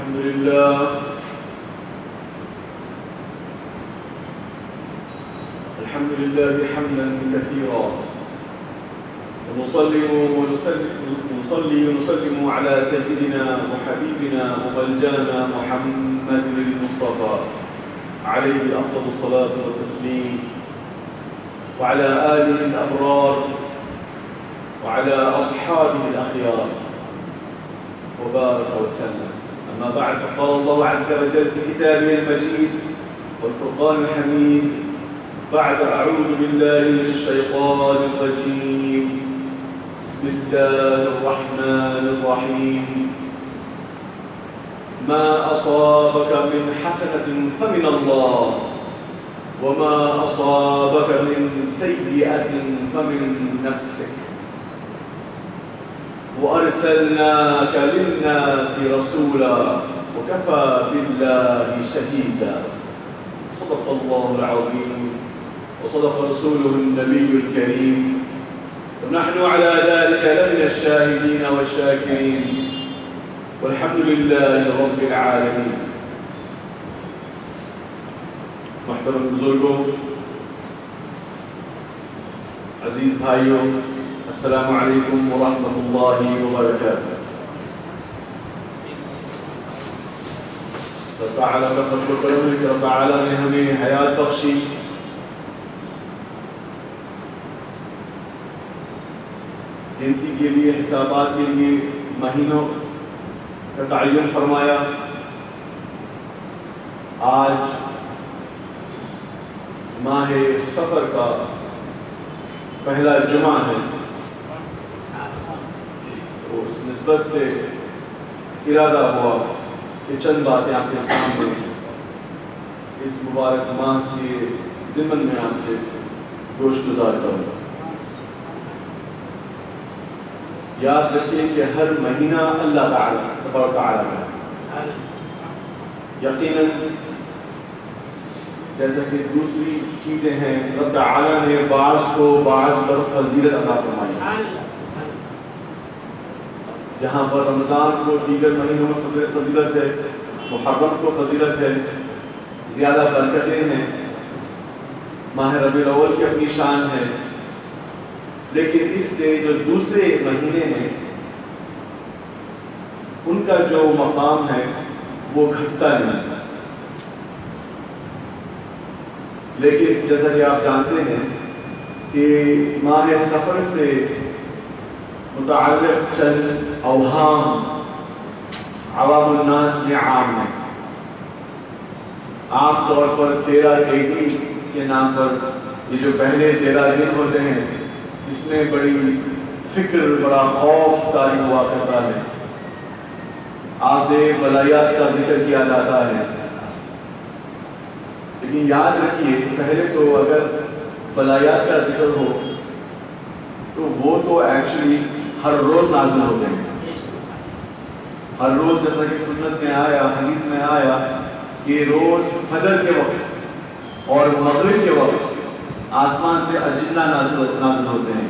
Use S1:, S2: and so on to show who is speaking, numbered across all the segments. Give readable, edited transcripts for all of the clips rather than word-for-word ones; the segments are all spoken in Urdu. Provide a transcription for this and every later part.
S1: الحمد لله حمدا كثيرا ونصلي ونسلم على سيدنا وحبيبنا وملجانا محمد المصطفى عليه أفضل الصلاة والتسليم وعلى آله الأبرار وعلى أصحابه الأخيار وبارك وسلم. أما بعد، فقال الله عز وجل في كتابه المجيد والفرقان الحميد بعد أعوذ بالله من الشيطان الرجيم بسم الله الرحمن الرحيم ما أصابك من حسنة فمن الله وما أصابك من سيئة فمن نفسك وأرسلناك للناس رسولا وكفى بالله شهيدا. صدق الله العظيم وصدق رسوله النبي الكريم ونحن على ذلك لمن الشاهدين والشاكرين والحمد لله رب العالمين. محترم بزرگوں، عزیز بھائیوں، السلام علیکم ورحمۃ اللہ وبرکاتہ۔ رب تعالیٰ کا فضل و کرم ہے کہ رب تعالیٰ نے ہمیں حیات بخشی، گنتی کے لیے، حسابات کے لیے مہینوں کا تعین فرمایا۔ آج ماہ سفر کا پہلا جمعہ ہے، تو اس نسبت سے ارادہ ہوا کہ چند باتیں آپ کے سامنے اس مبارک ماہ کے ضمن میں آپ سے گوش گزار کروں۔ یاد رکھیے کہ ہر مہینہ اللہ تعالیٰ تبارک و تعالیٰ کا ہے۔ یقیناً جیسا کہ دوسری چیزیں ہیں، رب تعالیٰ نے بعض کو بعض پر فضیلت عطا فرمائی۔ جہاں پر رمضان کو دیگر مہینوں میں فضیلت ہے، محرم کو فضیلت ہے، زیادہ برکتیں ہیں، ماہ ربیع الاول کی اپنی شان ہے، لیکن اس سے جو دوسرے مہینے ہیں ان کا جو مقام ہے وہ گھٹتا نہیں۔ لیکن جیسا کہ آپ جانتے ہیں کہ ماہ سفر سے متعلق چند اوہام عوام الناس میں عام ہیں۔ عام طور پر 13 عیدی کے نام پر یہ جو پہلے 13 دن ہوتے ہیں، اس میں بڑی فکر، بڑا خوف طاری ہوا کرتا ہے، آسے بلایات کا ذکر کیا جاتا ہے۔ لیکن یاد رکھیے، پہلے تو اگر بلایات کا ذکر ہو تو وہ تو ایکچولی ہر روز نازل ہوتے ہیں۔ ہر روز، جیسا کہ سنت میں آیا، حدیث میں آیا کہ روز فجر کے وقت اور مغرب کے وقت آسمان سے اجنہ نازل ہوتے ہیں۔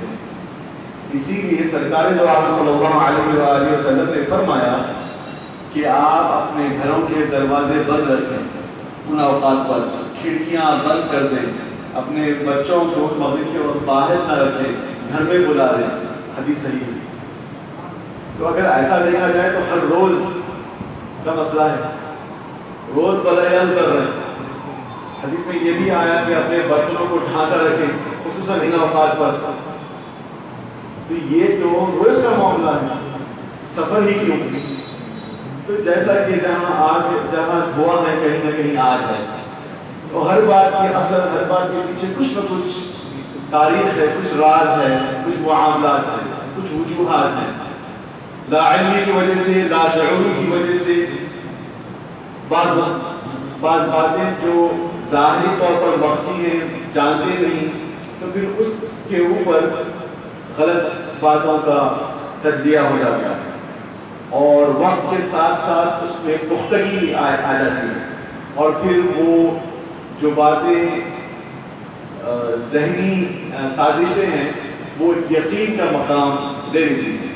S1: اسی لیے سرکار دو عالم صلی اللہ علیہ وآلہ وسلم نے فرمایا کہ آپ اپنے گھروں کے دروازے بند رکھیں، ان اوقات پر کھڑکیاں بند کر دیں، اپنے بچوں کو مغرب کے وقت باہر نہ رکھیں، گھر میں بلا لیں۔ حدیث صحیح ہے۔ تو اگر ایسا دیکھا جائے تو ہر روز کا مسئلہ ہے، روز بلایات کر رہے ہیں۔ حدیث میں یہ بھی آیا کہ اپنے برتنوں کو ڈھانک کر رکھیں، خصوصاً ان اوقات پر۔ تو یہ تو روز کا معاملہ ہے، سفر ہی کیوں؟ تو جیسا کہ جہاں دھواں ہے، کہیں نہ کہیں آگ ہے، تو ہر بات کے اثر، ہر بات کے پیچھے کچھ نہ کچھ تاریخ ہے، کچھ راز ہے، کچھ معاملات ہیں، کچھ وجوہات ہیں۔ لا علمی کی وجہ سے، لا شعور کی وجہ سے بعض باتیں جو ظاہری طور پر مخفی ہیں، جانتے نہیں، تو پھر اس کے اوپر غلط باتوں کا تجزیہ ہو جاتا ہے، اور وقت کے ساتھ ساتھ اس میں پختگی آ جاتی ہے، اور پھر وہ جو باتیں ذہنی سازشیں ہیں وہ یقین کا مقام لے لیتی ہیں۔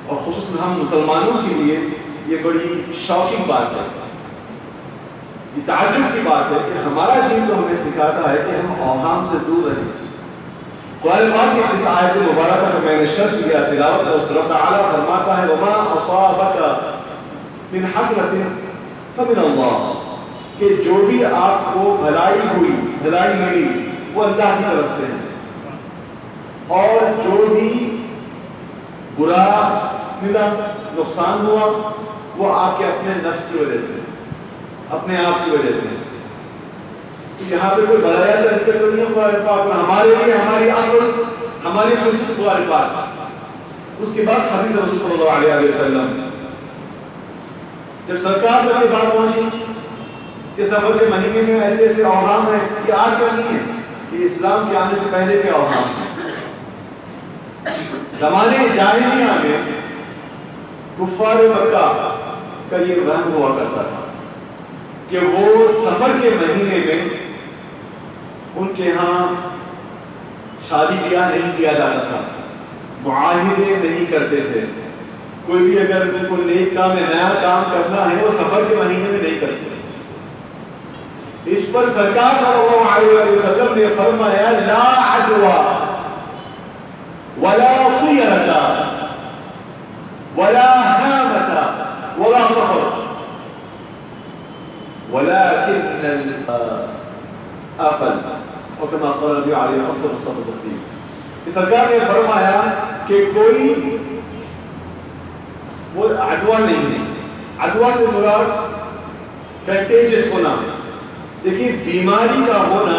S1: اور خصوصاً ہم مسلمانوں کے لیے یہ بڑی شاکنگ بات ہے، یہ تعجب کی بات ہے کہ ہمارا دین تو ہمیں سکھاتا ہے کہ ہم اوہام سے دور رہیں۔ قرآن پاک کی اس آیت مبارکہ کو میں نے شرح کیا تلاوت، اور اللہ تعالیٰ فرماتا ہے وما اصابک من حسنۃ فمن اللہ، کہ جو بھی آپ کو بھلائی ہوئی، بھلائی ملی، وہ اللہ کی طرف سے ہے، اور جو بھی برا ملا، نقصان ہوا، وہ آپ کے اپنے نفس کی وجہ سے، اپنے آپ کی وجہ سے۔ یہاں پہ کوئی بڑھایا کا ذکر تو نہیں ہے قرآن پاک میں، ہمارے لیے ہماری اصل، ہماری سنت قرآن پاک، اس کے بعد حدیث رسول صلی اللہ علیہ وسلم۔ جب سرکار نے یہ بات پہنچی کہ سفر کے مہینے میں ایسے ایسے اوہام ہیں، یہ آج کا نہیں ہے، یہ اسلام کے آنے سے پہلے کے اوہام ہیں۔ زمانے جاہلیہ میں کفار مکہ کا یہ وہم ہوا کرتا تھا کہ وہ سفر کے مہینے میں ان کے ہاں شادی بیاہ نہیں کیا جاتا تھا، معاہدے نہیں کرتے تھے، کوئی بھی اگر کوئی نیک کام یا نیا کام کرنا ہے وہ سفر کے مہینے میں نہیں کرتے۔ اس پر سرکار صلی اللہ علیہ وسلم نے فرمایا لا عدوى ولا طيرة ولا هامة ولا سفر ولكن الآفل، وكما قال النبي عليه افضل الصلاة والسلام، کہ سرکار نے فرمایا کہ کوئی وہ عدوہ نہیں ہے، عدوہ سے مراد کنٹیجس ہونا۔ دیکھیے بیماری کا ہونا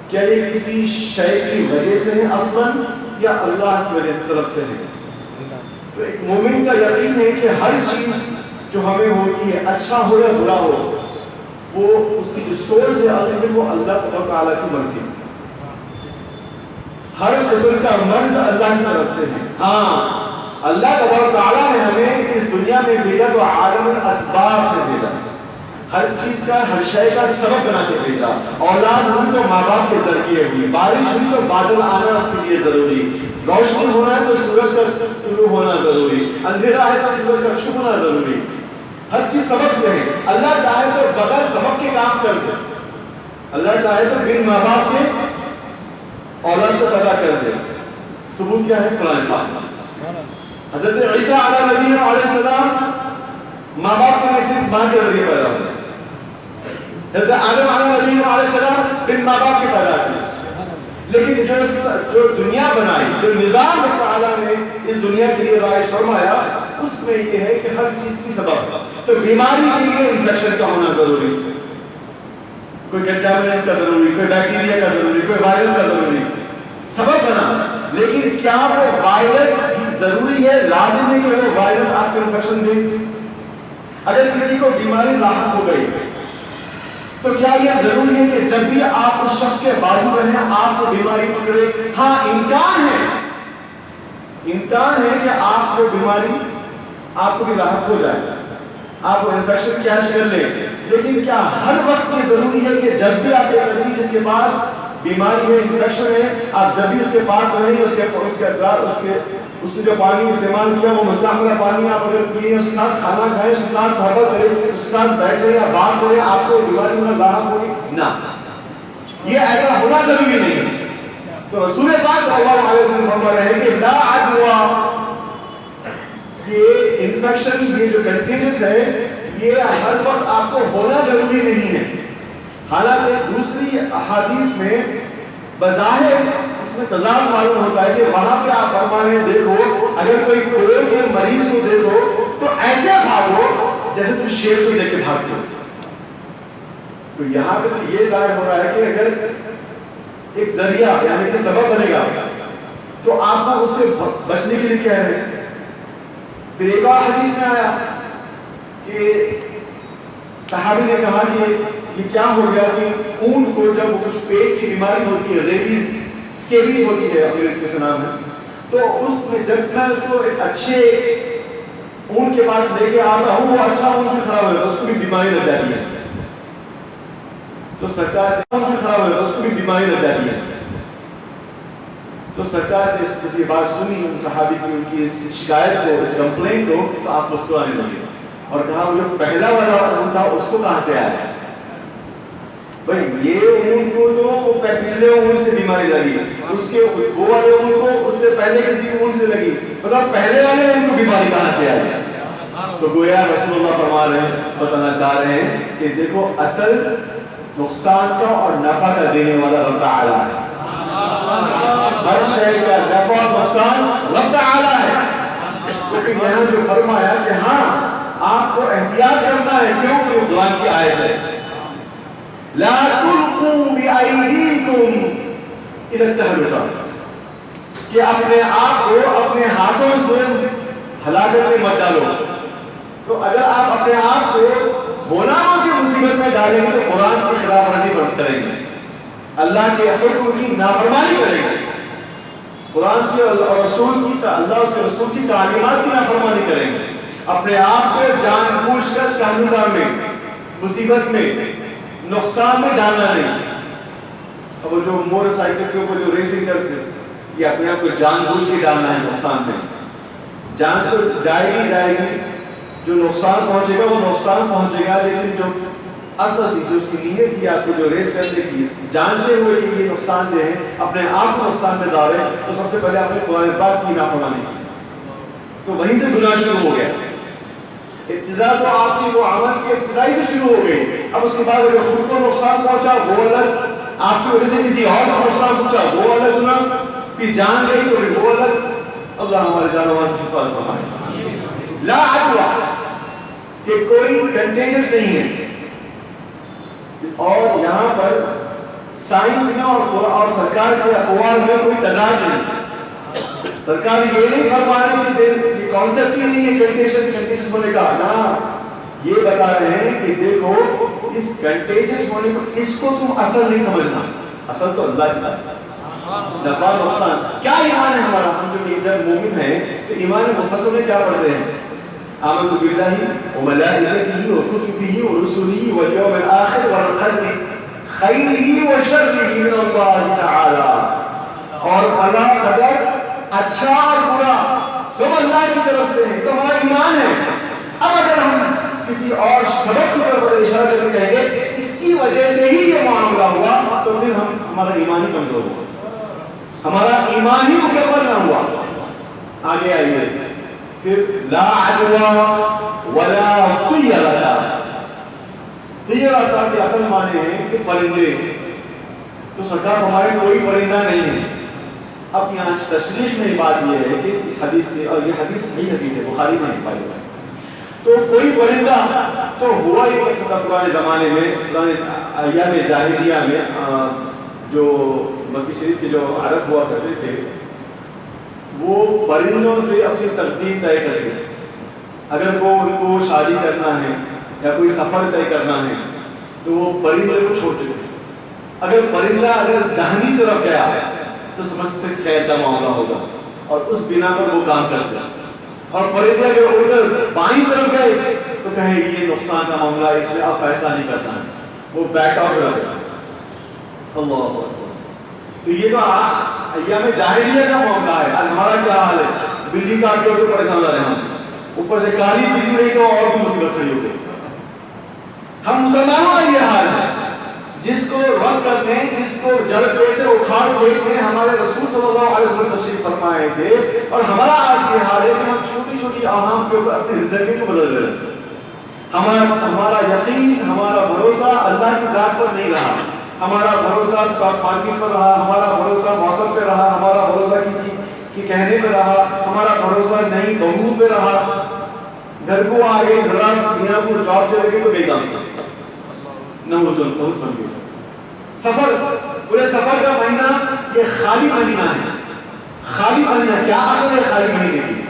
S1: کیا یہ کسی شے کی وجہ سے ہے اصلاً یا اللہ کی وجہ سے طرف سے ہے؟ تو ایک مومن کا یقین ہے کہ ہر چیز جو ہمیں ہوتی ہے، اچھا ہو یا برا ہو، وہ اس کی جو سورس ہے وہ اللہ تعالیٰ کی مرضی ہے۔ ہر قسم کا مرض اللہ کی طرف سے ہے۔ ہاں اللہ تعالیٰ نے ہمیں اس دنیا میں بھیجا تو عالم الاسباب میں بھیجا، ہر چیز کا، ہر شے کا سبب بنا کے بھیجا۔ اولاد ہوئی تو ماں باپ کے ذریعے ہوئی، بارش ہوئی تو بادل آنا اس کے لیے ضروری، روشنی ہونا ہے تو سورج کا طلوع ہونا ضروری، اندھیرا ہے تو سورج کا چھپ ہونا ضروری، ہر چیز سبب سے ہے۔ اللہ چاہے تو بغیر سبب کے کام کر دے، اللہ چاہے تو بن ماں باپ کے اولاد کو پیدا کر دے۔ ثبوت کیا ہے؟ قرآن پاک۔ حضرت عیسیٰ علیہ السلام ماں باپ میں صرف ماں کے ذریعے پیدا ہوئے، حضرت آدم علیہ السلام بن ماں باپ کے پیدا ہوئے، لیکن جو دنیا بنائی، جو نظام تعالیٰ نے اس دنیا کے لیے رائج فرمایا، اس میں یہ ہے کہ ہر چیز کی سبب، تو بیماری کے لیے انفیکشن کا ہونا ضروری، کوئی کنٹامینٹس کا ضروری، کوئی بیکٹیریا کا ضروری، کوئی وائرس کا ضروری، سبب بنا۔ لیکن کیا وہ وائرس ضروری ہے، لازم ہے کہ وہ وائرس آپ کو انفیکشن دے؟ اگر کسی کو بیماری لاحق ہو گئی تو کیا یہ ضروری ہے کہ جب بھی آپ اس شخص کے بازو رہیں آپ کو بیماری پکڑے؟ ہاں امکان ہے کہ آپ کو بیماری آپ کو بھی لاحق ہو جائے، آپ کو انفیکشن کیچ کر لے، لیکن کیا ہر وقت یہ ضروری ہے کہ جب بھی آپ ایک آدمی جس کے پاس بیماری ہے، انفیکشن ہے، آپ جب بھی اس کے پاس رہیں، اس کے جو پانی استعمال کیا وہ مستحملہ پانی آپ اگر پیے، اس کے ساتھ کھانا کھائیں، اس کے ساتھ صحبت کریں، اس کے ساتھ بیٹھیں یا بات کریں، آپ کو بیماری میں لاحق ہوگی؟ نہ، یہ ایسا ہونا ضروری نہیں ہے۔ تو رسول پاک صلی اللہ علیہ وسلم فرما رہے ہیں کہ لا عدوى، یہ انفیکشن، یہ جو کنٹیجس ہے، یہ ہر وقت آپ کو ہونا ضروری نہیں ہے۔ حالانکہ دوسری احادیث میں بظاہر اس میں تضاد معلوم ہوتا ہے کہ وہاں پہ آپ فرمانے دیکھو اگر کوئی کوڑے کے مریض کو دیکھو تو ایسے بھاگو جیسے تم شیر کو دیکھ کے بھاگتے ہو۔ تو یہاں پہ یہ ظاہر ہو رہا ہے کہ اگر ایک ذریعہ یعنی کہ سبب بنے گا تو آپ کو اس سے بچنے کے لیے کیا ہے۔ پھر ایک اور حدیث میں آیا کہ صحابی نے کہا کہ یہ کیا ہو گیا کہ اونٹ کو جب کچھ پیٹ کی بیماری ہوتی ہے، ریبیز، سکیبیز ہوتی ہے انگریزی میں نام ہے، تو اس میں جب میں اس کو ایک اچھے اونٹ کے پاس لے کے آتا ہوں وہ اچھا اونٹ بھی خراب ہو جاتا ہے، اس کو بھی بیماری لگ جاتی ہے، تو سرکار اونٹ بھی خراب ہو جاتا ہے، اس کو بھی بیماری لگ جاتی ہے۔ تو سرکار نے اس یہ بات سنی ان صحابی کی، ان کی اس شکایت کو، اس کمپلینٹ کو، تو آپ مسکرانے لگے اور کہا وہ جو پہلا والا اونٹ تھا اس کو کہاں سے آیا؟ بھائی یہ اونٹ کو تو پچھلے اونٹ سے بیماری لگی، اس کے وہ والے اونٹ کو اس سے پہلے کسی اونٹ سے لگی، مطلب پہلے والے اونٹ کو بیماری کہاں سے آئی؟ تو گویا رسول اللہ فرما رہے ہیں، بتانا چاہ رہے ہیں کہ دیکھو اصل نقصان کا اور نفع کا دینے والا رب تعالی ہے. ہر شے کا نفع اور نقصان رب تعالی ہے. لیکن یہاں جو فرمایا کہ ہاں آپ کو احتیاط کرنا ہے، کیوں کہ قرآن کی آیت ہے لا تلقوا بأيديكم إلى التهلكة، کہ اپنے آپ کو اپنے ہاتھوں سے ہلاکت میں مت ڈالو. تو اگر آپ اپنے آپ کو گناہوں کی مصیبت میں ڈالیں گے تو قرآن کی خلاف ورزی کریں گے، اللہ کے حکم کی نافرمانی کریں گے، قرآن کی اور رسول کی، اللہ اس کے رسول کی تعلیمات کی نافرمانی کریں گے، اپنے آپ کو جان بوجھ کر تہلکہ میں، مصیبت میں، نقصان میں ڈالنا نہیں. اب وہ جو موٹر سائیکل کے اوپر جو ریسنگ کرتے یہ اپنے آپ کو جان بوجھ کے ڈالنا ہے نقصان میں. جان تو جائے گی، جو نقصان پہنچے گا وہ نقصان پہنچے گا، لیکن جو اصل تھی، جو اس کی نیت تھی آپ کو جو ریس کرنے کی، جانتے ہوئے کہ یہ نقصان دے ہیں، اپنے آپ کو نقصان میں ڈالیں، تو سب سے پہلے آپ نے قرآن پاک کی نافرمانی کی، تو وہیں سے گناہ شروع ہو گیا. ابتدا تو آپ کی وہ عمل کی ابتدائی سے شروع ہو گئی. اب اس کے بعد اگر خود کو نقصان پہنچا وہ الگ، آپ کی وجہ سے کسی اور کو نقصان پہنچا وہ الگ گناہ، پھر جان گئی تو پھر وہ الگ. اللہ ہمارے جان و مال کی حفاظت فرمائے. لا عدوى، کہ کوئی کنٹینس نہیں ہے. اور یہاں پر سائنس میں اور سرکار کے اقوال میں کوئی تضاد نہیں. سرکار یہ نہیں فرما رہی کہ یہ کانسیپٹ ہی نہیں ہے کنٹیجس ہونے کا، نہ یہ بتا رہے ہیں کہ دیکھو اس کنٹیجس ہونے کو، اس کو تم اصل نہیں سمجھنا، اصل تو اللہ کی ذات ہے. نفع نقصان کیا ایمان ہے ہمارا؟ ہم جو جب مومن ہیں تو ایمان مفصل میں کیا پڑھتے ہیں؟ آمنت باللہ وملائکتہ وکتبہ ورسلہ والیوم الآخر والقدر خیرہ وشرہ من اللہ تعالی. اور اللہ قدر اچھا اور برا سب اللہ کی طرف سے ہے، تو ہمارا ایمان ہے. اب اگر ہم کسی اور سبب کی طرف اشارہ کر کے کہیں گے اس کی وجہ سے ہی یہ معاملہ ہوا، تو پھر ہمارا ایمان ہی کمزور ہوا، ہمارا ایمان ہی مکمل نہ ہوا. آگے آئیے پھر لا عدوى ولا طیرۃ. طیرۃ کے اصل معنی ہے کہ پرندے. تو سرکار ہمارے کوئی پرندہ نہیں ہے. اب یہاں تشریح میں بات یہ ہے کہ اس حدیث کی، اور یہ حدیث صحیح حدیث ہے، بخاری میں پائی ہے، تو کوئی پرندہ تو ہوا ہی نہیں تھا پرانے زمانے میں، پرانے ایام جاہلیہ میں. جو مکی شریف کے جو عرب ہوا کرتے تھے وہ پرندوں سے اپنی تقدیر طے کرتے تھے. اگر وہ ان کو شادی کرنا ہے یا کوئی سفر طے کرنا ہے تو وہ پرندے کو چھوڑتے تھے. اگر پرندہ اگر داہنی طرف گیا تو سمجھتے خیر کا معاملہ ہوگا اور اس بنا پر وہ کام کرتے ہیں. اور پرندے اگر ادھر بائیں طرف گئے تو کہیں یہ نقصان کا معاملہ ہے، اس میں اب فیصلہ نہیں کرنا ہے، وہ بیک آؤٹ کرتا ہے. اللہ اکبر. تو یہ تو ایام جاہلیہ کا معاملہ ہے. آج ہمارا کیا حال ہے؟ بجلی کاٹ کے اوپر پریشان رہے ہیں، اوپر سے کالی بجلی رہی تو اور بھی مصیبت کھڑی ہو گئی. ہم مسلمانوں کا یہ حال ہے، جس کو رد کرنے، جس کو جل پہ سے اکھاڑ پھینکنے ہمارے رسول صلی اللہ علیہ وسلم تشریف فرمائے تھے. اور ہمارا آج یہ حال ہے کہ ہم چھوٹی چھوٹی آہام کے اوپر اپنی زندگی کو بدل رہے ہیں. ہمارا یقین، ہمارا بھروسہ اللہ کی ذات پر نہیں رہا، ہمارا بھروسہ اسٹاک مارکیٹ پر رہا، ہمارا بھروسہ موسم پہ رہا، ہمارا بھروسہ کسی کے کہنے پہ رہا، ہمارا بھروسہ نئی بہو پہ رہا. گھر کو آ گئی، ذرا میاں کو جاب چلے گئی تو بے کام سے نہ وہ تو بہت بن گئی. سفر، پورے سفر کا مہینہ یہ خالی مہینہ ہے. خالی مہینہ کیا اصل ہے خالی مہینے کی؟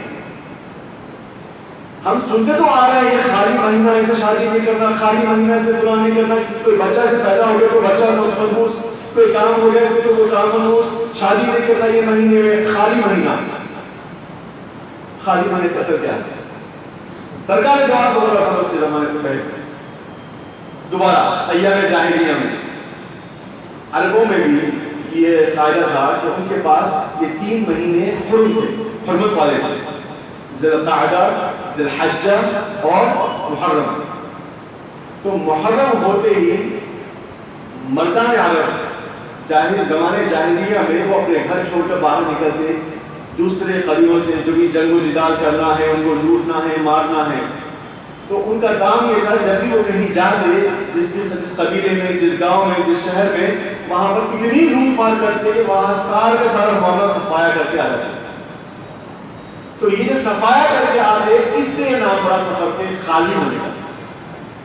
S1: ہم سنتے تو آ رہے ہیں یہ خالی مہینہ، اس میں شادی نہیں کرنا، خالی مہینہ اس میں فلاں نہیں کرنا، کوئی بچہ سے پیدا ہو گیا تو بچہ منحوس، کوئی کام ہو گیا اس میں تو کوئی کام منحوس، شادی نہیں کرنا یہ مہینے میں. خالی مہینہ، خالی مہینے کا اثر کیا ہے؟ سرکار دو صلی اللہ علیہ وسلم کے زمانے سے پہلے دوبارہ ایام جاہلیہ میں عربوں میں بھی یہ قاعدہ تھا کہ ان کے پاس یہ 3 مہینے حرم تھے، حرمت والے تھے، ذی القعدہ، ذی الحجہ اور محرم. تو محرم ہوتے ہی مردان عرب زمانے جاہلیہ میں وہ اپنے گھر چھوڑ کر باہر نکلتے، دوسرے قبیلوں سے جو بھی جنگ و جدال کرنا ہے، ان کو لوٹنا ہے، مارنا ہے. تو ان کا کام یہ تھا جب بھی وہ کہیں جاتے، جس قبیلے میں، جس گاؤں میں، جس شہر میں، وہاں پر اتنی لوٹ مار کرتے کہ وہاں سارا کا سارا معاملہ صفایا کر کے آ جاتے. تو یہ جو صفایا کر کے آتے، اس سے نام پڑا سفر کے خالی ہونے کا.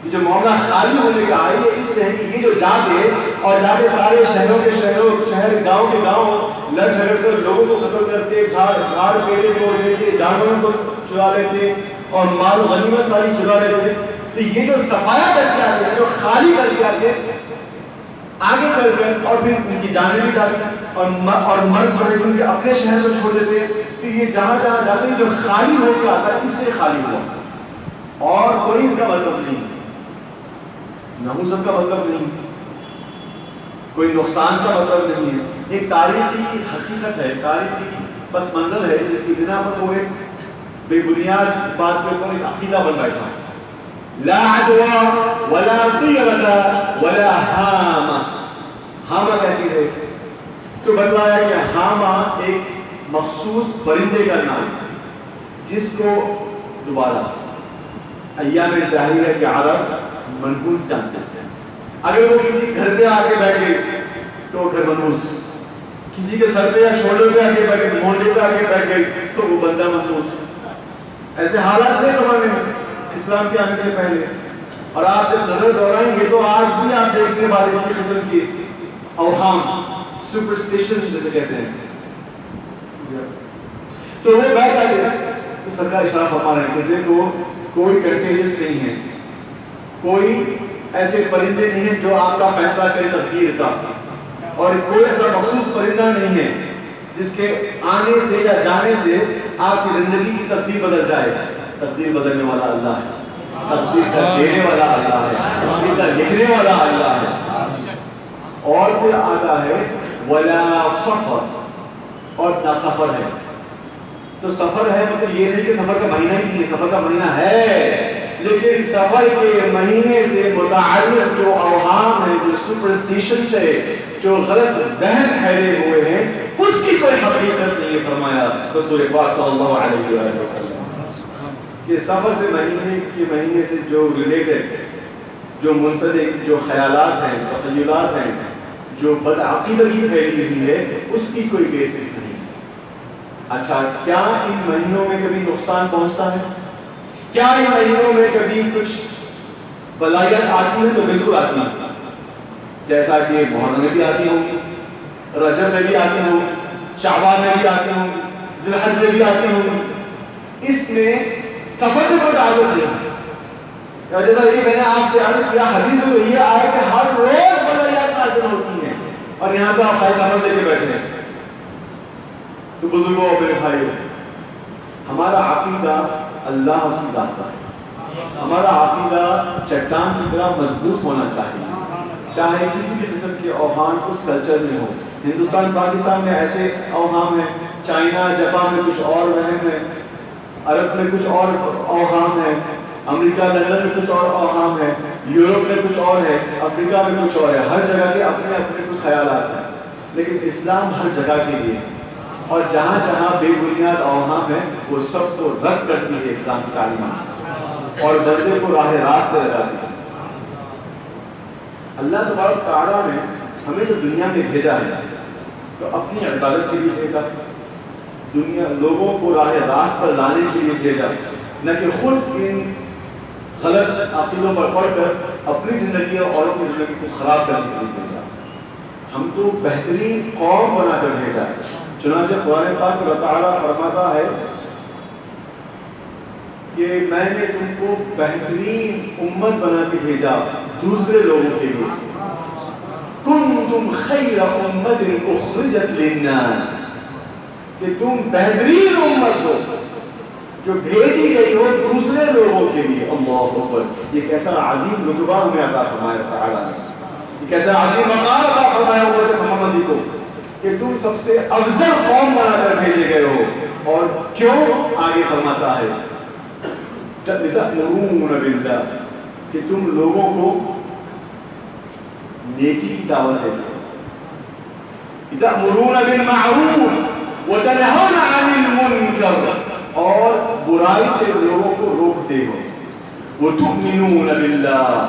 S1: یہ جو معاملہ خالی ہونے کا ہے، یہ اس سے ہے کہ یہ جو جاتے اور جا کے سارے شہروں کے شہر، گاؤں کے گاؤں لڑ جھگڑ کر لوگوں کو قتل کرتے، گھاڑ پیڑے توڑ دیتے، جانوروں کو چرا لیتے اور مال و غنیمت ساری چرا لیتے. تو یہ جو صفایا کر کے آتے، جو خالی کر کے آتے، آگے چل کر اور پھر ان کی جانیں بھی جاتی اور مرد جو ہے ان کے اپنے شہر کو چھوڑ دیتے. تو یہ جہاں جہاں جاتے جو خالی ہو کے آتا، اس سے خالی ہوا، اور کوئی اس کا مطلب نہیں، نحوست کا مطلب نہیں، کوئی نقصان کا مطلب نہیں ہے. ایک تاریخی حقیقت ہے، تاریخی پس منظر ہے، جس کی بنا پر وہ ایک بے بنیاد بات کے اوپر ایک عقیدہ بن بیٹھا. لا عدوى ولا طيرة ولا ہامہ. ہامہ کیا چیز ہے؟ تو بتلایا کہ ہامہ ایک مخصوص پرندے کا نام جس کو دوبارہ ایام جاہلیہ کے عرب منحوس جانتے ہیں. اگر وہ کسی گھر پہ آ کے بیٹھے تو گھر منحوس، کسی کے سر پہ یا شولڈر پہ آ کے بیٹھے، مونڈے پہ آ کے بیٹھے تو وہ بندہ منحوس. ایسے حالات تھے زمانے میں اسلام کے آنے سے پہلے. اور آپ جب نظر دوڑائیں گے تو آج بھی آپ دیکھنے والے اسی قسم کی اوہام، سپرسٹیشن جسے کہتے ہیں. تو وہ بیٹھا ہے تو سرکار اشارہ فرما رہے ہیں کہ دیکھو کوئی کنٹیجس نہیں ہے، کوئی ایسے پرندے نہیں ہیں جو آپ کا فیصلہ کرے تقدیر کا، اور کوئی ایسا مخصوص پرندہ نہیں ہے جس کے آنے سے یا جانے سے آپ کی زندگی کی تقدیر بدل جائے. تقدیر بدلنے والا اللہ ہے، تقدیر کا دینے والا اللہ ہے، تقدیر کا لکھنے والا اللہ ہے. اور پھر آتا ہے ولا سفر، اور نہ سفر ہے. تو سفر ہے مطلب یہ نہیں کہ سفر کا مہینہ ہی نہیں ہے، سفر کا مہینہ ہے، لیکن سفر کے مہینے سے متعلق جو اوہام ہے، جو سپرسٹیشنز ہے، جو غلط وہم پھیلے ہوئے ہیں، اس کی کوئی حقیقت نہیں ہے. فرمایا رسول پاک صلی اللہ علیہ وسلم کہ سفر سے مہینے سے جو ریلیٹڈ، جو منسلک، جو خیالات ہیں، تخیلات ہیں، جو بدعقیدگی پھیلی ہوئی ہے، اس کی کوئی بیسس نہیں. اچھا، کیا ان مہینوں میں کبھی نقصان پہنچتا ہے؟ کیا ان مہینوں میں کبھی کچھ بلائیت آتی ہے؟ تو بالکل آتی ہے، جیسا کہ محرم میں بھی آتی ہوں، رجب میں بھی آتی ہوں، شعبان میں بھی آتی ہوں، ذی الحج میں بھی آتی ہوں. اس میں سفر سے کوئی تعلق نہیں ہے. اور جیسا کہ میں نے آپ سے عرض کیا، حدیث میں یہ آیا کہ ہر روز بلائیات نازل ہوتی ہیں، اور یہاں پہ آپ خاص سفر لے کے بیٹھے ہیں. تو بزرگوں اور میرے بھائیوں، ہمارا عقیدہ اللہ کی ذات کا ہے. ہمارا عقیدہ چٹان کی طرح مضبوط ہونا چاہیے، چاہے کسی بھی قسم کے اوہام اس کلچر میں ہو. ہندوستان پاکستان میں ایسے اوہام ہیں، چائنا جاپان میں کچھ اور وہم ہے، عرب میں کچھ اور اوہام ہے، امریکہ لندن میں کچھ اور اوہام ہے، یورپ میں کچھ اور ہے، افریقہ میں کچھ اور ہے. ہر جگہ کے اپنے اپنے کچھ خیالات ہیں، لیکن اسلام ہر جگہ کے لیے، اور جہاں جہاں بے بنیاد اوہام ہے وہ سب کو رد کرتی ہے اسلام کی تعلیمات، اور بندے کو راہ راست پہ لگاتی ہے. اللہ تبارک تعالیٰ نے ہمیں جو دنیا میں بھیجا ہے تو اپنی عبادت کے لیے بھیجا، دنیا لوگوں کو راہ راست پر لانے کے لیے بھیجا، نہ کہ خود ان غلط عقیدوں پر پڑھ کر اپنی زندگی اور اوروں کی زندگی کو خراب کرنے کے لیے بھیجا. ہم تو بہترین قوم بنا کر بھیجا. چنانچہ قرآن پاک میں اللہ تعالیٰ فرماتا ہے کہ میں نے تم کو بہترین امت بنا کے بھیجا دوسرے لوگوں کے لیے. کنتم خیر امت اخرجت للناس، کہ تم بہترین امت ہو جو بھیجی گئی ہو دوسرے لوگوں کے لیے. اللہ اکبر! یہ کیسا عظیم رتبہ ہمیں عطا فرمایا تعالیٰ نے، یہ کیسا عظیم مقام عطا فرمایا امت محمدی کو کہ تم سب سے افضل قوم بنا کر بھیجے گئے ہو. اور کیوں؟ آگے فرماتا ہے تأمرون باللہ، کہ تم لوگوں کو نیکی کی دعوت دیتے ہو. تأمرون بالمعروف وتنہون عن المنکر، اور برائی سے لوگوں کو روکتے ہو. وتؤمنون باللہ،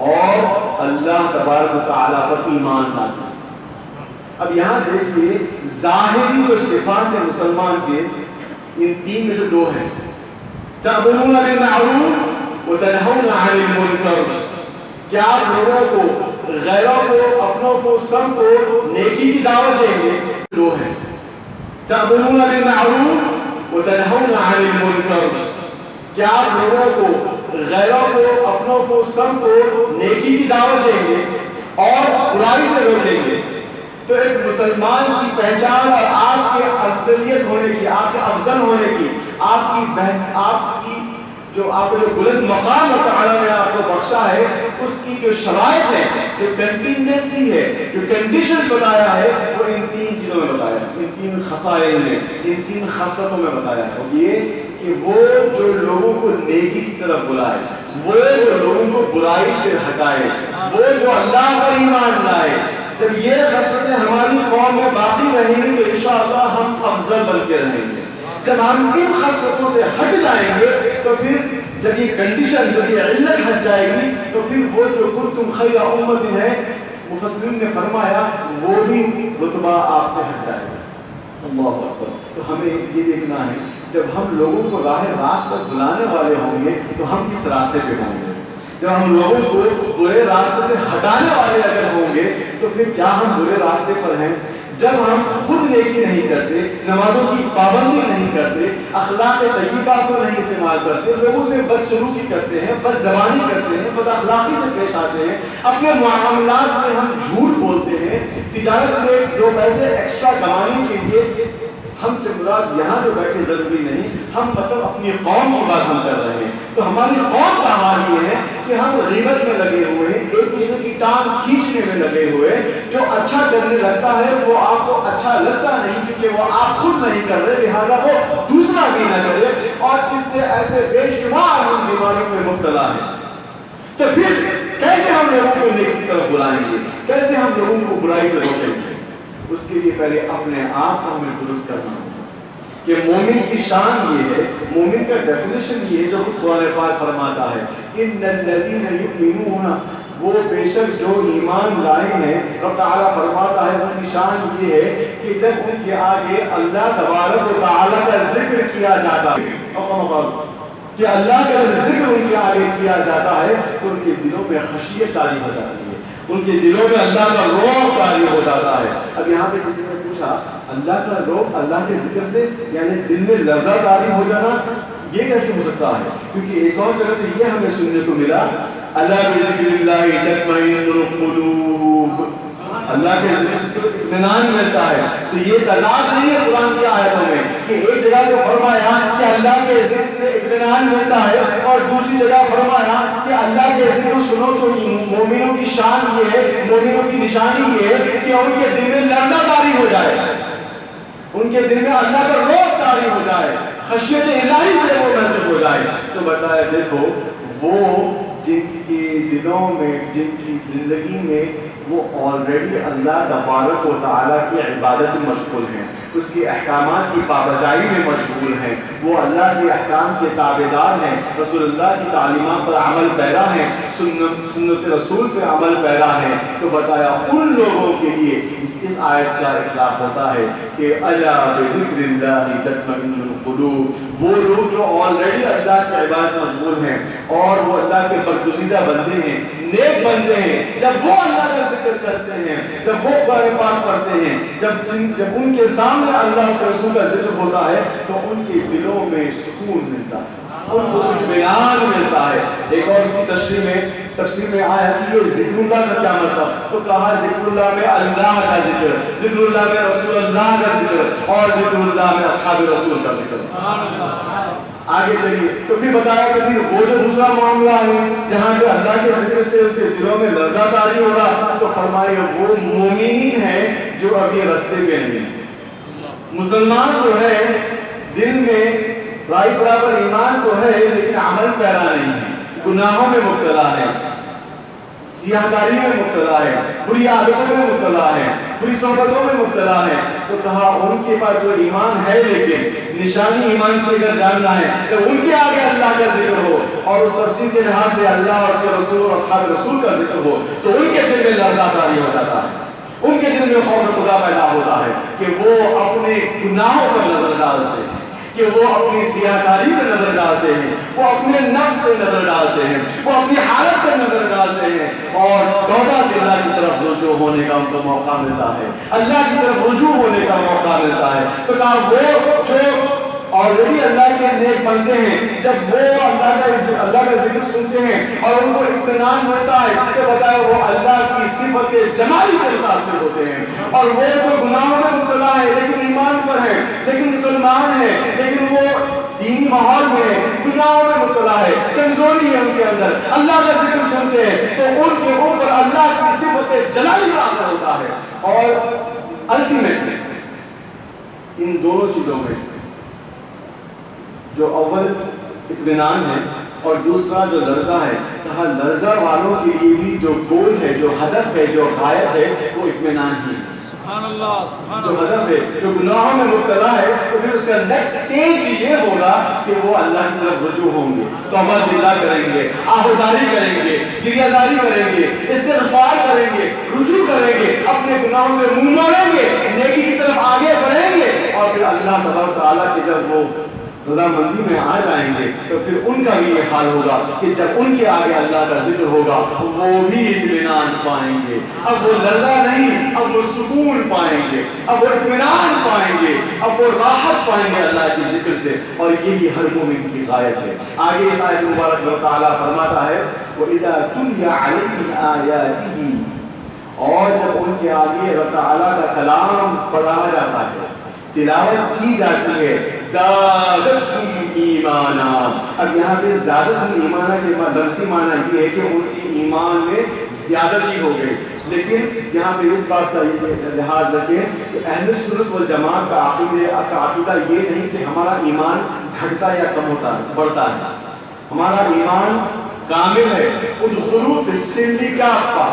S1: اور اللہ تبارک و تعالیٰ پر ایمان لاتے ہو. اب یہاں دیکھیے ظاہری جو صفات ہیں مسلمان کے، ان تین میں سے دو ہیں. تأمرون بالمعروف وتنہون عن المنکر، کیا آپ لوگوں کو، غیروں کو، اپنوں کو، سب کو نیکی کی دعوت دیں گے؟ دو ہیں. تأمرون بالمعروف وتنہون عن المنکر، کیا آپ لوگوں کو، غیروں کو، اپنوں کو، سب کو نیکی کی دعوت دیں گے اور برائی سے روکیں گے؟ تو ایک مسلمان کی پہچان اور آپ کے افضلیت ہونے کی، آپ کے افضل ہونے کی، آپ کی جو آپ کو جو بلند مقام اللہ تعالیٰ نے آپ کو بخشا ہے، اس کی جو شرائط ہے، جو کنٹینجنسی ہے، جو کنڈیشن بتایا ہے، وہ ان تین چیزوں میں بتایا ہے، ان تین خصائل میں، ان تین خصلتوں میں بتایا ہے. اور یہ کہ وہ جو لوگوں کو نیکی کی طرف بلائے، وہ جو لوگوں کو برائی سے ہٹائے، وہ جو اللہ پر ایمان لائے. جب یہ خصلتیں ہماری قوم میں باقی رہیں گی تو انشاءاللہ ہم افضل بن کے رہیں گے. جب ہم ان خصلتوں سے ہٹ جائیں گے تو پھر جب یہ کنڈیشن، جب یہ علت ہٹ جائے گی تو پھر وہ جو کنتم خیر امت ہے، مفسرین نے فرمایا وہ بھی رتبہ آپ سے ہٹ جائے گا. اللہ اکبر. تو ہمیں یہ دیکھنا ہے جب ہم لوگوں کو راہ راست پر بلانے والے ہوں گے تو ہم کس راستے پہ ہوں گے. جب ہم لوگوں کو برے راستے سے ہٹانے والے اگر ہوں گے تو پھر کیا ہم برے راستے پر ہیں؟ جب ہم خود نیکی نہیں کرتے، نمازوں کی پابندی نہیں کرتے، اخلاق طیبہ کو نہیں استعمال کرتے، لوگوں سے بدسلوکی کرتے ہیں، بد زبانی کرتے ہیں، بد اخلاقی سے پیش آتے ہیں، اپنے معاملات میں ہم جھوٹ بولتے ہیں، تجارت میں دو پیسے ایکسٹرا کمانے کے لیے، ہم سے مراد یہاں جو بیٹھے ضروری نہیں، ہم مطلب اپنی قوم کی بات ہم کر رہے ہیں. تو ہماری قوم کا حال یہ ہے کہ ہم غیبت میں لگے ہوئے ہیں، ایک دوسرے کی ٹانگ کھینچنے میں لگے ہوئے ہیں. جو اچھا کرنے لگتا ہے وہ آپ کو اچھا لگتا نہیں، کیونکہ وہ آپ خود نہیں کر رہے، لہٰذا وہ دوسرا بھی نہ کرے، اور اس سے ایسے بے شمار ہم بیماریوں میں مبتلا ہیں. تو پھر کیسے ہم لوگوں کو نیکی کی طرف بلائیں گے؟ کیسے ہم لوگوں کو برائی سے روکیں گے؟ اس کے لیے پہلے اپنے آپ کو ہمیں درست کرنا ہوگا. کہ مومن کی شان یہ ہے، مومن کا ڈیفینیشن یہ ہے جو قرآن پاک فرماتا ہے ان الذین یؤمنون، وہ بے شک جو ایمان لائے ہیں، رب تعالیٰ فرماتا ہے ان کی شان یہ ہے کہ جب ان کے آگے اللہ تبارک و تعالیٰ کا ذکر کیا جاتا ہے، کہ اللہ کا ذکر ان کے آگے کیا جاتا ہے تو ان کے دلوں میں خشیت طاری ہو جاتی ہے، ان کے دلوں میں اللہ کا روح طاری ہو جاتا ہے. اب یہاں پہ کسی نے پوچھا اللہ کا روح اللہ کے ذکر سے یعنی دل میں لرزہ طاری ہو جانا یہ کیسے ہو سکتا ہے؟ کیونکہ ایک اور جگہ سے یہ ہمیں سننے کو ملا الا بذکر اللہ تطمئن القلوب، اللہ کے ذکر سے اطمینان ملتا ہے. تو یہ تضاد نہیں ہے قرآن کی آیتوں میں کہ ایک جگہ تو فرمایا کہ اللہ کے ذکر سے اطمینان ملتا ہے اور دوسری جگہ فرمایا کہ اللہ کے ذکر سنو تو مومنوں کی شان یہ ہے، مومنوں کی نشانی یہ ہے کہ ان کے دل میں لرزہ طاری ہو جائے، ان کے دل میں اللہ کا روح طاری ہو جائے، خشیت الہی سے وہ محسوس ہو جائے. تو بتایا دیکھو وہ جن کے دلوں میں، جن کی زندگی میں وہ آلریڈی اللہ تبارک و تعالیٰ کی عبادت میں مشغول ہیں، اس کے احکامات کی پابندی میں مشغول ہیں، وہ اللہ کے احکام کے تابعدار ہیں، رسول اللہ کی تعلیمات پر عمل پیرا ہیں، سنت رسول پہ عمل پیرا ہیں. تو بتایا ان لوگوں کے لیے اس آیت کا اطلاق ہوتا ہے کہ الا بذکر اللہ تطمئن القلوب، وہ لوگ جو آلریڈی اللہ کی عبادت مشغول ہیں اور وہ اللہ کے برگزیدہ بندے ہیں، نیک بندے ہیں، جب وہ اللہ کا ذکر کرتے ہیں، جب وہ قرآن پاک پڑھتے ہیں، جب ان کے سامنے اللہ کے رسول کا ذکر ہوتا ہے تو ان کے دلوں میں سکون ملتا ہے، ان کو اطمینان ملتا ہے. ایک اور اس کی تفسیر میں آیا کہ یہ ذکر اللہ کا کیا مطلب؟ تو کہا ذکر اللہ میں اللہ کا ذکر، ذکر اللہ میں رسول اللہ کا ذکر، اور ذکر اللہ میں اصحاب رسول کا ذکر. آگے چلیے تو پھر بتایا کہ پھر وہ جو دوسرا معاملہ ہے جہاں پہ اللہ کے ذکر سے اس کے دلوں میں لرزہ طاری ہوگا، تو فرمائے وہ مومنین ہیں جو ابھی رستے پہ نہیں. مسلمان جو ہے دل میں رائی برابر ایمان تو ہے لیکن عمل پیرا نہیں ہے، گناہوں میں مبتلا ہے، سیاہ کاری میں مبتلا ہے، بری عادتوں میں مبتلا ہے، بری صحبتوں میں مبتلا ہے. تو کہا ان کے پاس جو ایمان ہے لیکن نشانی ایمان کی اگر جاننا ہے تو ان کے آگے اللہ کا ذکر ہو اور اس تفسیر کے لحاظ سے اللہ اور اس کے رسول اور اصحاب رسول کا ذکر ہو تو ان کے دل میں لرزہ طاری ہو جاتا ہے، ان کے دل میں خوف خدا پیدا ہوتا ہے کہ وہ اپنے گناہوں پر نظر ڈالتے ہیں، کہ وہ اپنی سیاہکاری پہ نظر ڈالتے ہیں، وہ اپنے نفس پہ نظر ڈالتے ہیں، وہ اپنی حالت پہ نظر ڈالتے ہیں اور توبہ سے اللہ کی طرف رجوع ہونے کا ان کو موقع ملتا ہے، اللہ کی طرف رجوع ہونے کا موقع ملتا ہے. تو کہا وہ جو آلریڈی اللہ کے نیک بنتے ہیں جب وہ اللہ کا ذکر سنتے ہیں اور ان کو اطمینان ملتا ہے کہ بتایا وہ اللہ کی صفت جمالی سے متاثر ہوتے ہیں، اور وہ جو گناہوں میں مبتلا ہے لیکن ایمان پر ہے، لیکن مسلمان ہے، لیکن وہ دینی ماحول میں گناہوں میں مبتلا ہے، کمزوری ہے ان کے اندر، اللہ کا ذکر سنتے ہیں تو ان کے اوپر اللہ کی صفت جلالی کا اثر ہوتا ہے. اور الٹیمیٹلی ان دونوں چیزوں میں جو اول اطمینان ہے اور دوسرا جو لرزہ ہے، کہا لرزہ والوں کے لیے بھی جو گول ہے، جو ہدف ہے، جو غایت ہے وہ اطمینان ہی. سبحان اللہ. جو ہدف ہے، جو گناہوں میں مبتلا ہے تو پھر اس کا نیکسٹ اسٹیج یہ ہوگا کہ وہ اللہ کی طرف رجوع ہوں گے، توبہ باللہ کریں گے، آہوزاری کریں گے، گریہزاری کریں گے، استغفار کریں گے، رجوع کریں گے، اپنے گناہوں سے منہ موڑیں گے، نیکی کی طرف آگے بڑھیں گے، اور پھر اللہ تبارک و تعالیٰ کی جب وہ رضامندی میں آ جائیں گے تو پھر ان کا بھی یہ حال ہوگا کہ جب ان کے آگے اللہ کا ذکر ہوگا وہ بھی اطمینان پائیں گے. اب وہ لرزہ نہیں، اب وہ سکون پائیں گے، اب وہ اطمینان پائیں گے، اب وہ راحت پائیں گے اللہ کے ذکر سے. اور یہی ہر مومن کی غایت ہے. آگے اس آیت مبارک میں تعالیٰ فرماتا ہے وَإِذَا تُلِيَ عَلَيْهِمْ آيَاتِهِ، اور جب ان کے آگے اللہ تعالیٰ کا کلام پڑھا جاتا ہے، تلاوت کی جاتی ہے، زادتہم ایمانا. اب یہاں پہ زادتہم ایمانا کے لفظی معنی یہ ہے کہ ان کے ایمان میں زیادتی ہو گئی، لیکن یہاں پہ اس بات کا یہ لحاظ رکھیں کہ اہل سنت والجماعت کا عقیدہ یہ نہیں کہ ہمارا ایمان گھٹتا یا کم ہوتا ہے، بڑھتا ہے. ہمارا ایمان کامل ہے. ادخلوا فی السلم کافہ،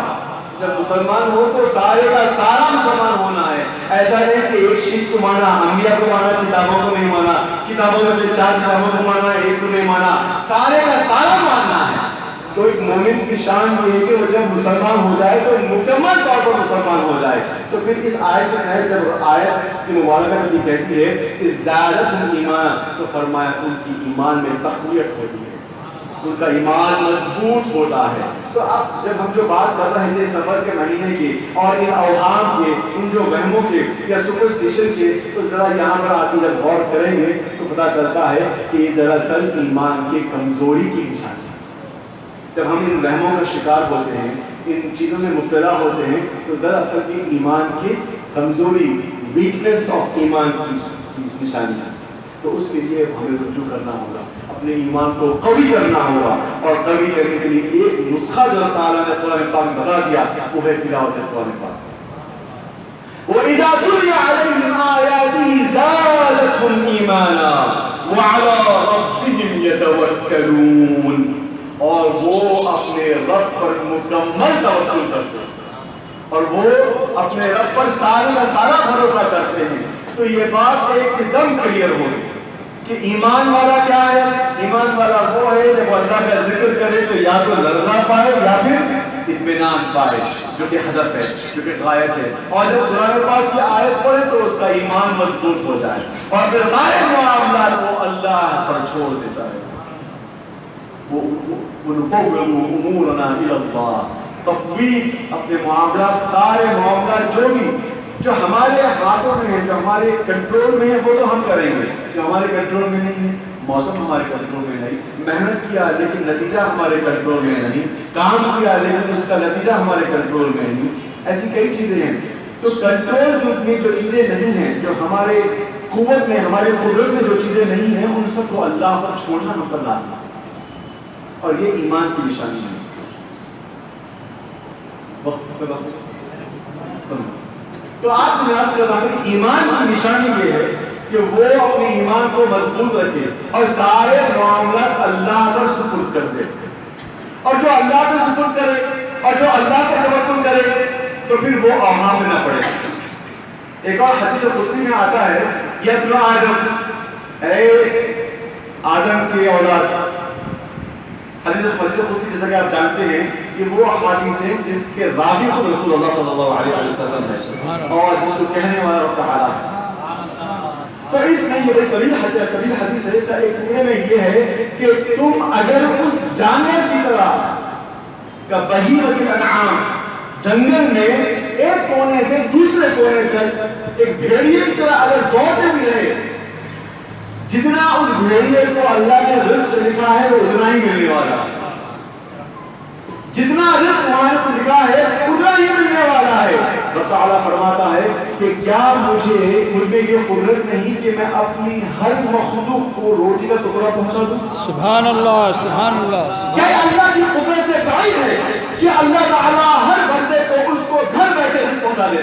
S1: جب مسلمان ہو تو سارے کا سارا مسلمان ہونا ہے. ایسا نہیں کہ ایک چیز کو مانا، انبیاء کو مانا، کتابوں کو نہیں مانا، کتابوں میں سے 4 کتابوں کو مانا، ایک کو نہیں مانا، سارے کا سارا ماننا ہے. تو ایک مومن کی شان یہ ہے کہ وہ جب مسلمان ہو جائے تو مکمل طور پر مسلمان ہو جائے. تو پھر اس آیت کے تحت جب آیت کی مبارکہ بھی کہتی ہے کہ زادتہم ایمانا، تو فرمایا ان کی ایمان میں تقویت ہوتی ہے، ان کا ایمان مضبوط ہوتا ہے. تو اب جب ہم جو بات کر رہے تھے سفر کے مہینے کی اور ان اوہام کے، ان جو وہموں کے یا سپرسٹیشن کے، تو ذرا یہاں پر آ کے جب غور کریں گے تو پتہ چلتا ہے کہ یہ دراصل ایمان کی کمزوری کی نشانی ہے. جب ہم ان وہموں کا شکار ہوتے ہیں، ان چیزوں میں مبتلا ہوتے ہیں، تو دراصل کی ایمان کی کمزوری، ویکنیس آف ایمان کی نشانی ہے. تو اس کے لیے ہمیں رجوع کرنا ہوگا، اپنے ایمان کو قوی کرنا ہوگا، اور قوی کرنے کے لیے ایک نسخہ جو اللہ تعالیٰ نے قرآن پاک میں بتا دیا وہ ہے تلاوت قرآن پاک. وَإِذَا تُلِيَ عَلَيْهِمْ آيَاتِهِ زَادَتْهُمْ إِيمَانًا وَعَلَىٰ رَبِّهِمْ يَتَوَكَّلُونَ، اور وہ اپنے رب پر مکمل توکل کرتے ہیں اور وہ اپنے رب پر سارے کا سارا بھروسہ کرتے ہیں. تو یہ بات ایک دم کلیئر ہوگی کہ ایمان والا کیا ہے. ایمان والا وہ ہے جب اللہ کا ذکر کرے تو یا تو لرزہ پائے یا پھر اطمینان پائے، جو کہ ہدف ہے، جو کہ غایت ہے. اور جب قرآن پاک کی آیت پڑھے تو اس کا ایمان مضبوط ہو جائے اور پھر سارے معاملات کو اللہ پر چھوڑ دیتا ہے. وَنُفَوِّضُ أُمُورَنَا إِلَى اللَّهِ، تفویض، اپنے معاملات، سارے معاملات جو ہمارے ہاتھوں میں ہیں، جو ہمارے کنٹرول میں ہیں، وہ تو ہم کریں گے. جو ہمارے کنٹرول میں نہیں ہے، موسم ہمارے کنٹرول میں نہیں، محنت کیا لیکن نتیجہ ہمارے کنٹرول میں نہیں، کام کیا لیکن اس کا نتیجہ ہمارے کنٹرول میں نہیں، ایسی کئی چیزیں ہیں. تو کنٹرول جو چیزیں نہیں ہیں، جو ہمارے قوت میں ہماری قدرت میں جو چیزیں نہیں ہیں ان سب کو اللہ پر چھوڑنا ہم پر لازم ہے، اور یہ ایمان کی نشانی ہے۔ تو آپ سے یاد کرنا کہ ایمان کی نشانی یہ ہے کہ وہ اپنے ایمان کو مضبوط رکھے اور سارے معاملات اللہ پر سپرد کر دے، اور جو اللہ پر سپرد کرے اور جو اللہ پر توکل کرے تو پھر وہ اوہام میں نہ پڑے۔ ایک اور حدیث قدسی میں آتا ہے، یا ابن آدم، اے آدم کے اولاد، حدیث قدسی جیسا کہ آپ جانتے ہیں کہ وہ حدیث ہے جس کے راوی خود رسول اللہ صلی اللہ علیہ وسلم ہے اور جس کو کہنے والا رب تعالیٰ ہے۔ تو اس میں یہ بڑی طویل حدیث ہے، اس کا ایک ٹکڑے میں یہ ہے کہ تم اگر اس جانور کی طرح کا بہیمۃ الانعام جنگل میں ایک کونے سے دوسرے کونے تک ایک بھیڑیے کی طرح اگر دوڑتے بھی رہے، جتنا اس بھیڑیے کو اللہ نے رزق لکھا ہے وہ اتنا ہی ملنے والا ہے، جتنا رزق ہمارے کو لکھا ہے اتنا ہی ملنے والا ہے۔ رب تعالیٰ فرماتا ہے کہ کیا مجھ میں یہ قدرت نہیں کہ میں اپنی ہر مخلوق کو روٹی کا ٹکڑا پہنچا دوں؟
S2: سبحان اللہ، سبحان اللہ۔
S1: کیا اللہ کی قدرت سے بعید ہے کہ اللہ تعالیٰ ہر بندے کو اس کو گھر بیٹھے رزق پہنچا دے؟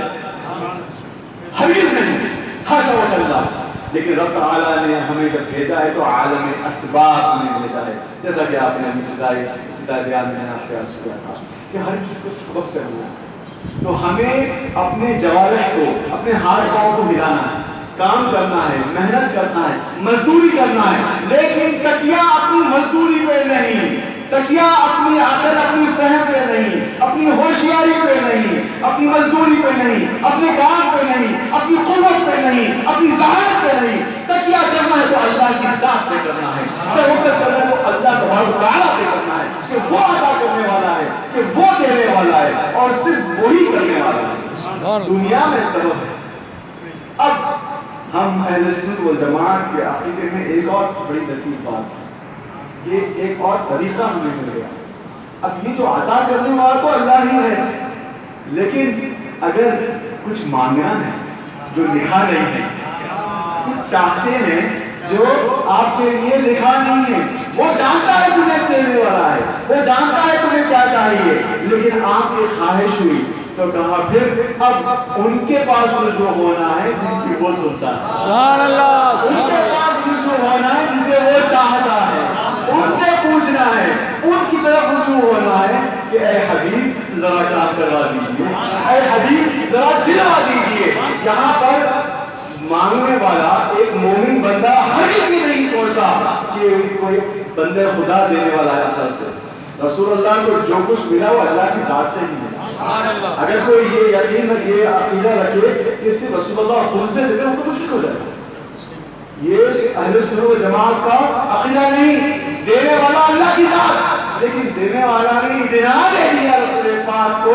S1: ہرگز نہیں، حاشا وجل۔ لیکن رب تعالیٰ نے ہمیں جب بھیجا ہے تو عالم اسباب میں بھیجا ہے، جیسا کہ آپ نے ابتدائی بیان میں آپ سے عرض کیا تھا کہ ہر چیز کو سبب سے ہوا ہے۔ تو ہمیں اپنے جوارح کو، اپنے ہاتھ پاؤں کو ہلانا ہے، کام کرنا ہے، محنت کرنا ہے، مزدوری کرنا ہے، لیکن تکیہ اپنی مزدوری پہ نہیں، تکیہ اپنی عقل، اپنی فہم پہ نہیں، اپنی ہوشیاری پہ نہیں، اپنی مزدوری پہ نہیں، اپنے کام پہ نہیں، اپنی قوت پہ نہیں، اپنی ذات پہ نہیں۔ تکیہ کرنا ہے تو اللہ کی ذات پہ کرنا ہے، توکل کرنا ہے تو اللہ تبارک و تعالیٰ پہ کرنا ہے کہ وہ عطا کرنے والا ہے، کہ وہ دینے والا ہے اور صرف وہی کرنے والا ہے۔ دنیا میں سبب ہے۔ اب ہم اہل سنت والجماعت کے عقیدے میں ایک اور بڑی لطیف بات ہے، یہ ایک اور طریقہ ہمیں مل گیا۔ اب یہ جو عطا کرنے والا تو اللہ ہی ہے، لیکن اگر کچھ مانگنا ہے جو لکھا نہیں ہے، کچھ چاہتے ہیں جو آپ کے لیے لکھا نہیں ہے، وہ جانتا ہے تمہیں دینے والا ہے، وہ جانتا ہے تمہیں کیا چاہیے، لیکن آپ کی خواہش ہوئی تو کہا پھر اب ان کے پاس رجوع ہونا ہے جن کی وہ سنتا ہے،
S2: سبحان اللہ،
S1: ان کے پاس رجوع ہونا ہے جسے وہ چاہتا ہے، ان سے پوچھنا ہے، ان کی طرف رجوع ہونا ہے کہ اے حبیب ذرا کام کروا دیجیے، اے حبیب ذرا دلوا دیجیے۔ یہاں پر مانگنے والا ایک مومن بندہ ہرگز بھی نہیں سوچتا کہ کوئی بندے خدا دینے والا ہے۔ اصل سے رسول اللہ کو جو کچھ ملا وہ اللہ کی ذات سے ہی ملا۔ اگر کوئی یہ یقین یہ عقیدہ رکھے کہ صرف رسول اللہ خود سے دے وہ تو مشکل ہو جائے۔ یہ اہل سنت و جماعت کا عقیدہ نہیں، دینے والا اللہ کی ذات، لیکن دینے والا نے اتنا دے دیا رسول پاک کو